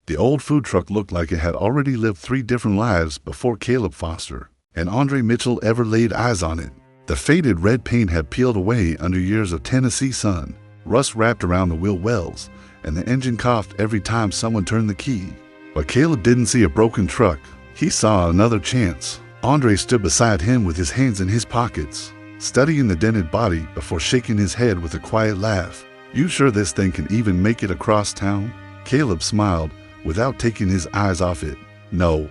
The old food truck looked like it had already lived 3 different lives before Caleb Foster and Andre Mitchell ever laid eyes on it. The faded red paint had peeled away under years of Tennessee sun. Rust wrapped around the wheel wells, and the engine coughed every time someone turned the key. But Caleb didn't see a broken truck. He saw another chance. Andre stood beside him with his hands in his pockets, studying the dented body before shaking his head with a quiet laugh. "You sure this thing can even make it across town?" Caleb smiled without taking his eyes off it. "No,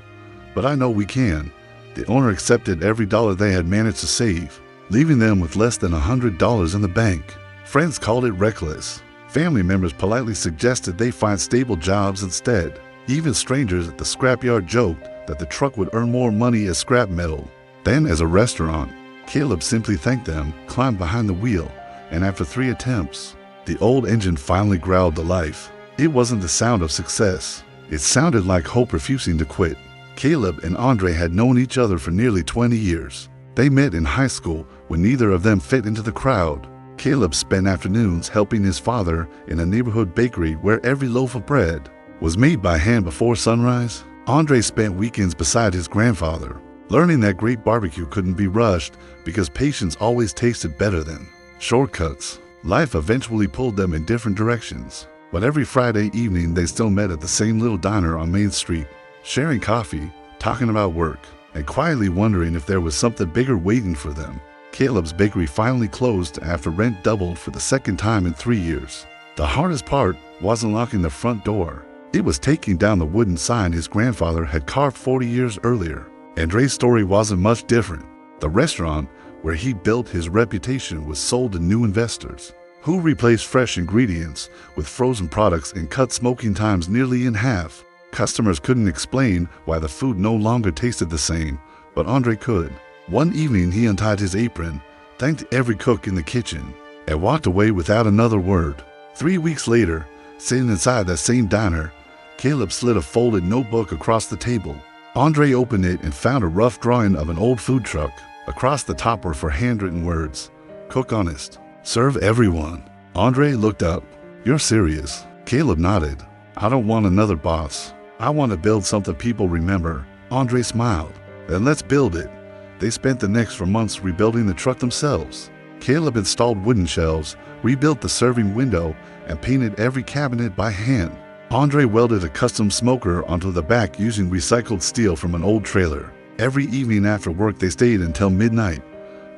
but I know we can." The owner accepted every dollar they had managed to save, leaving them with less than $100 in the bank. Friends called it reckless. Family members politely suggested they find stable jobs instead. Even strangers at the scrapyard joked that the truck would earn more money as scrap metal than as a restaurant. Caleb simply thanked them, climbed behind the wheel, and after 3 attempts, the old engine finally growled to life. It wasn't the sound of success. It sounded like hope refusing to quit. Caleb and Andre had known each other for nearly 20 years. They met in high school when neither of them fit into the crowd. Caleb spent afternoons helping his father in a neighborhood bakery where every loaf of bread was made by hand before sunrise. Andre spent weekends beside his grandfather, learning that great barbecue couldn't be rushed because patience always tasted better than shortcuts. Life eventually pulled them in different directions, but every Friday evening they still met at the same little diner on Main Street, sharing coffee, talking about work, and quietly wondering if there was something bigger waiting for them. Caleb's bakery finally closed after rent doubled for the second time in 3 years. The hardest part wasn't locking the front door. It was taking down the wooden sign his grandfather had carved 40 years earlier. Andre's story wasn't much different. The restaurant where he built his reputation was sold to new investors, who replaced fresh ingredients with frozen products and cut smoking times nearly in half. Customers couldn't explain why the food no longer tasted the same, but Andre could. One evening he untied his apron, thanked every cook in the kitchen, and walked away without another word. 3 weeks later, sitting inside that same diner, Caleb slid a folded notebook across the table. Andre opened it and found a rough drawing of an old food truck. Across the top were 4 handwritten words: "Cook honest, serve everyone." Andre looked up. "You're serious?" Caleb nodded. "I don't want another boss. I want to build something people remember." Andre smiled. "Then let's build it." They spent the next 4 months rebuilding the truck themselves. Caleb installed wooden shelves, rebuilt the serving window, and painted every cabinet by hand. Andre welded a custom smoker onto the back using recycled steel from an old trailer. Every evening after work they stayed until midnight,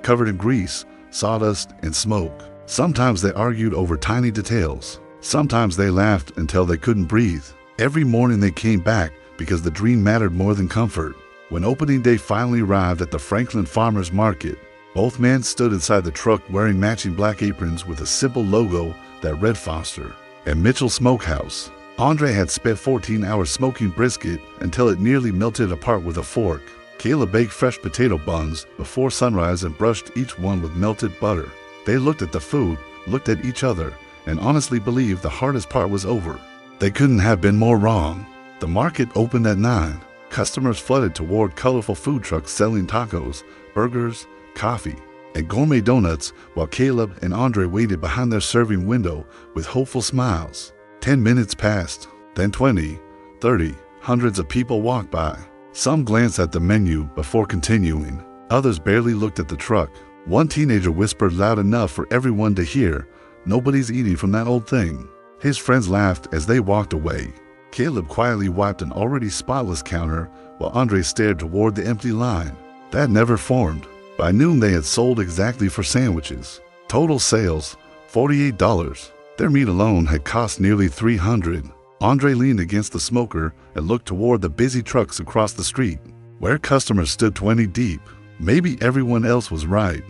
covered in grease, sawdust, and smoke. Sometimes they argued over tiny details. Sometimes they laughed until they couldn't breathe. Every morning they came back because the dream mattered more than comfort. When opening day finally arrived at the Franklin Farmers Market, both men stood inside the truck wearing matching black aprons with a simple logo that read Foster and Mitchell Smokehouse. Andre had spent 14 hours smoking brisket until it nearly melted apart with a fork. Caleb baked fresh potato buns before sunrise and brushed each one with melted butter. They looked at the food, looked at each other, and honestly believed the hardest part was over. They couldn't have been more wrong. The market opened at 9. Customers flooded toward colorful food trucks selling tacos, burgers, coffee, and gourmet donuts while Caleb and Andre waited behind their serving window with hopeful smiles. 10 minutes passed, then 20, 30. Hundreds of people walked by. Some glanced at the menu before continuing. Others barely looked at the truck. One teenager whispered loud enough for everyone to hear, "Nobody's eating from that old thing." His friends laughed as they walked away. Caleb quietly wiped an already spotless counter while Andre stared toward the empty line. That never formed. By noon they had sold exactly for sandwiches. Total sales, $48. Their meat alone had cost nearly $300. Andre leaned against the smoker and looked toward the busy trucks across the street, where customers stood 20 deep. Maybe everyone else was right.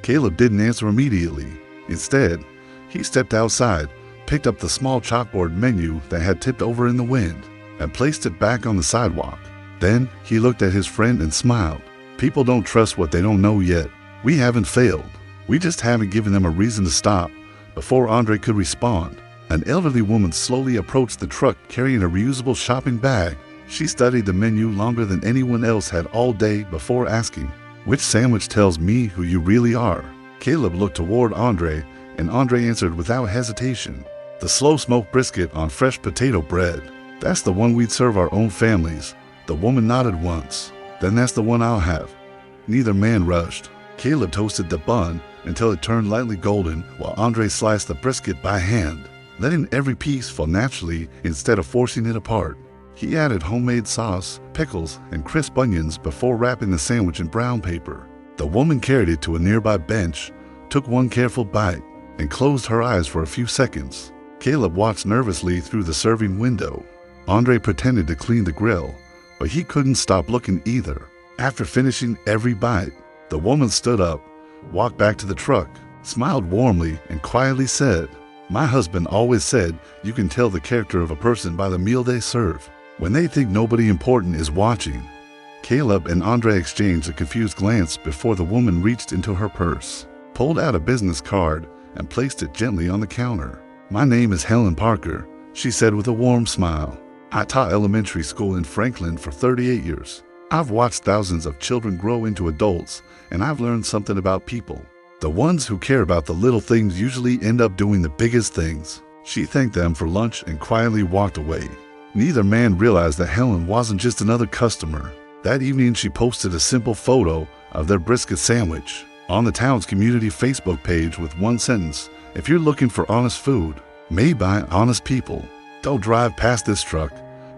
Caleb didn't answer immediately. Instead, he stepped outside, picked up the small chalkboard menu that had tipped over in the wind, and placed it back on the sidewalk. Then he looked at his friend and smiled. "People don't trust what they don't know yet. We haven't failed. We just haven't given them a reason to stop." Before Andre could respond, an elderly woman slowly approached the truck carrying a reusable shopping bag. She studied the menu longer than anyone else had all day before asking, "Which sandwich tells me who you really are?" Caleb looked toward Andre, and Andre answered without hesitation, "The slow-smoked brisket on fresh potato bread." That's the one we'd serve our own families. The woman nodded once. Then that's the one I'll have. Neither man rushed. Caleb toasted the bun until it turned lightly golden while Andre sliced the brisket by hand, letting every piece fall naturally instead of forcing it apart. He added homemade sauce, pickles, and crisp onions before wrapping the sandwich in brown paper. The woman carried it to a nearby bench, took one careful bite, and closed her eyes for a few seconds. Caleb watched nervously through the serving window. Andre pretended to clean the grill, but he couldn't stop looking either. After finishing every bite, the woman stood up, walked back to the truck, smiled warmly, and quietly said, "My husband always said you can tell the character of a person by the meal they serve, when they think nobody important is watching." Caleb and Andre exchanged a confused glance before the woman reached into her purse, pulled out a business card, and placed it gently on the counter. "My name is Helen Parker," she said with a warm smile. "I taught elementary school in Franklin for 38 years. I've watched thousands of children grow into adults, and I've learned something about people. The ones who care about the little things usually end up doing the biggest things." She thanked them for lunch and quietly walked away. Neither man realized that Helen wasn't just another customer. That evening, she posted a simple photo of their brisket sandwich on the town's community Facebook page with one sentence: "If you're looking for honest food, made by honest people, don't drive past this truck."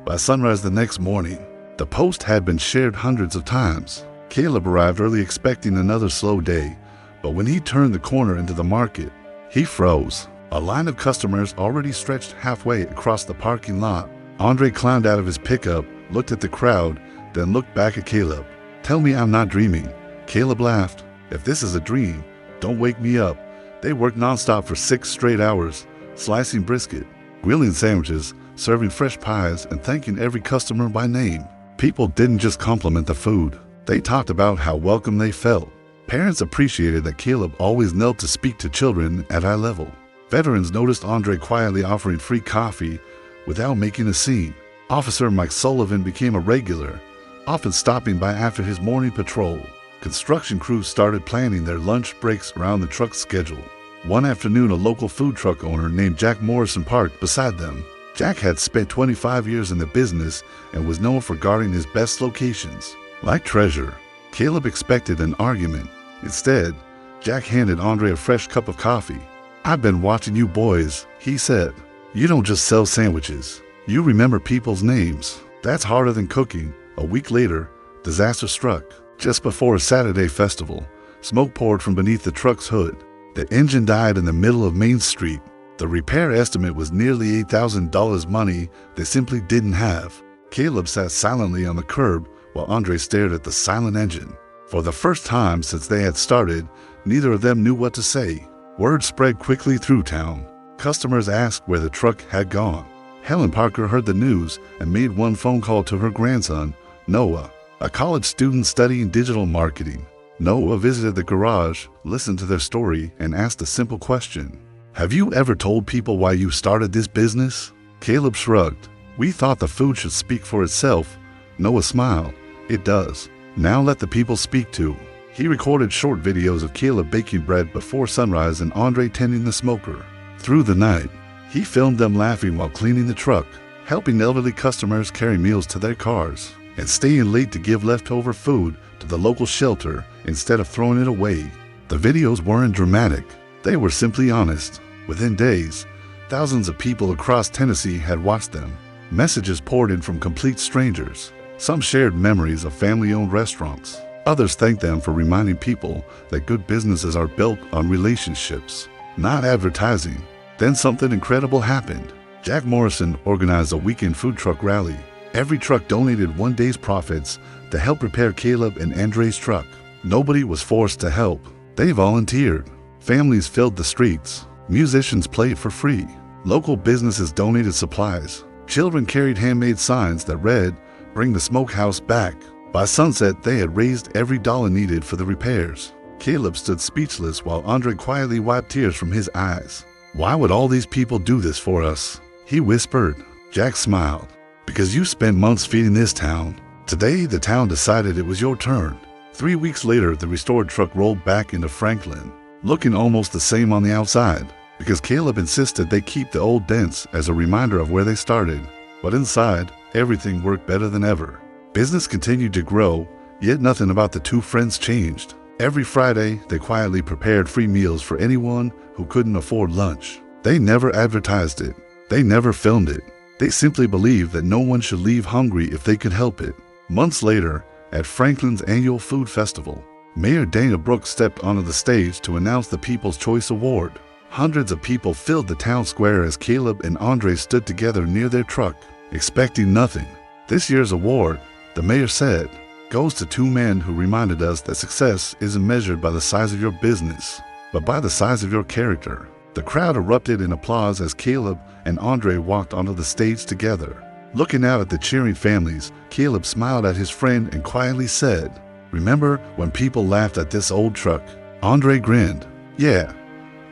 By sunrise the next morning, the post had been shared hundreds of times. Caleb arrived early expecting another slow day, but when he turned the corner into the market, he froze. A line of customers already stretched halfway across the parking lot. Andre climbed out of his pickup, looked at the crowd, then looked back at Caleb. "Tell me I'm not dreaming." Caleb laughed. "If this is a dream, don't wake me up." They worked nonstop for 6 straight hours, slicing brisket, grilling sandwiches, serving fresh pies, and thanking every customer by name. People didn't just compliment the food. They talked about how welcome they felt. Parents appreciated that Caleb always knelt to speak to children at eye level. Veterans noticed Andre quietly offering free coffee without making a scene. Officer Mike Sullivan became a regular, often stopping by after his morning patrol. Construction crews started planning their lunch breaks around the truck's schedule. One afternoon, a local food truck owner named Jack Morrison parked beside them. Jack had spent 25 years in the business and was known for guarding his best locations like treasure. Caleb expected an argument. Instead, Jack handed Andre a fresh cup of coffee. "I've been watching you boys," he said. "You don't just sell sandwiches. You remember people's names. That's harder than cooking." A week later, disaster struck. Just before a Saturday festival, smoke poured from beneath the truck's hood. The engine died in the middle of Main Street. The repair estimate was nearly $8,000, money they simply didn't have. Caleb sat silently on the curb while Andre stared at the silent engine. For the first time since they had started, neither of them knew what to say. Word spread quickly through town. Customers asked where the truck had gone. Helen Parker heard the news and made one phone call to her grandson, Noah, a college student studying digital marketing. Noah visited the garage, listened to their story, and asked a simple question: "Have you ever told people why you started this business?" Caleb shrugged. "We thought the food should speak for itself." Noah smiled. "It does. Now let the people speak too." He recorded short videos of Caleb baking bread before sunrise and Andre tending the smoker. Through the night, he filmed them laughing while cleaning the truck, helping elderly customers carry meals to their cars, and staying late to give leftover food to the local shelter instead of throwing it away. The videos weren't dramatic. They were simply honest. Within days, thousands of people across Tennessee had watched them. Messages poured in from complete strangers. Some shared memories of family-owned restaurants. Others thanked them for reminding people that good businesses are built on relationships, not advertising. Then something incredible happened. Jack Morrison organized a weekend food truck rally. Every truck donated one day's profits to help repair Caleb and Andre's truck. Nobody was forced to help. They volunteered. Families filled the streets. Musicians played for free. Local businesses donated supplies. Children carried handmade signs that read, "Bring the smokehouse back." By sunset, they had raised every dollar needed for the repairs. Caleb stood speechless while Andre quietly wiped tears from his eyes. "Why would all these people do this for us?" he whispered. Jack smiled. "Because you spent months feeding this town. Today, the town decided it was your turn." 3 weeks later, the restored truck rolled back into Franklin, looking almost the same on the outside, because Caleb insisted they keep the old dents as a reminder of where they started. But inside, everything worked better than ever. Business continued to grow, yet nothing about the two friends changed. Every Friday, they quietly prepared free meals for anyone who couldn't afford lunch. They never advertised it. They never filmed it. They simply believed that no one should leave hungry if they could help it. Months later, at Franklin's annual food festival, Mayor Dana Brooks stepped onto the stage to announce the People's Choice Award. Hundreds of people filled the town square as Caleb and Andre stood together near their truck, expecting nothing. This year's award, the mayor said, goes to two men who reminded us that success isn't measured by the size of your business, but by the size of your character. The crowd erupted in applause as Caleb and Andre walked onto the stage together. Looking out at the cheering families, Caleb smiled at his friend and quietly said, "Remember when people laughed at this old truck?" Andre grinned. "Yeah."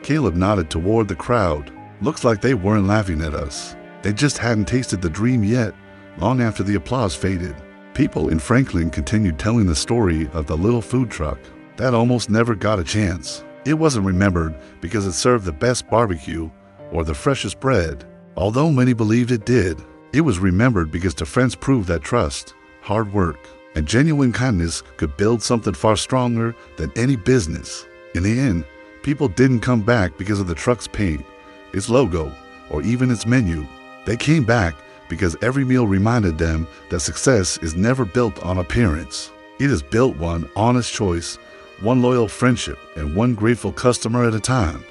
Caleb nodded toward the crowd. "Looks like they weren't laughing at us. They just hadn't tasted the dream yet." Long after the applause faded, people in Franklin continued telling the story of the little food truck that almost never got a chance. It wasn't remembered because it served the best barbecue or the freshest bread. Although many believed it did, it was remembered because the friends proved that trust, hard work, and genuine kindness could build something far stronger than any business. In the end, people didn't come back because of the truck's paint, its logo, or even its menu. They came back because every meal reminded them that success is never built on appearance. It is built one honest choice, one loyal friendship, and one grateful customer at a time.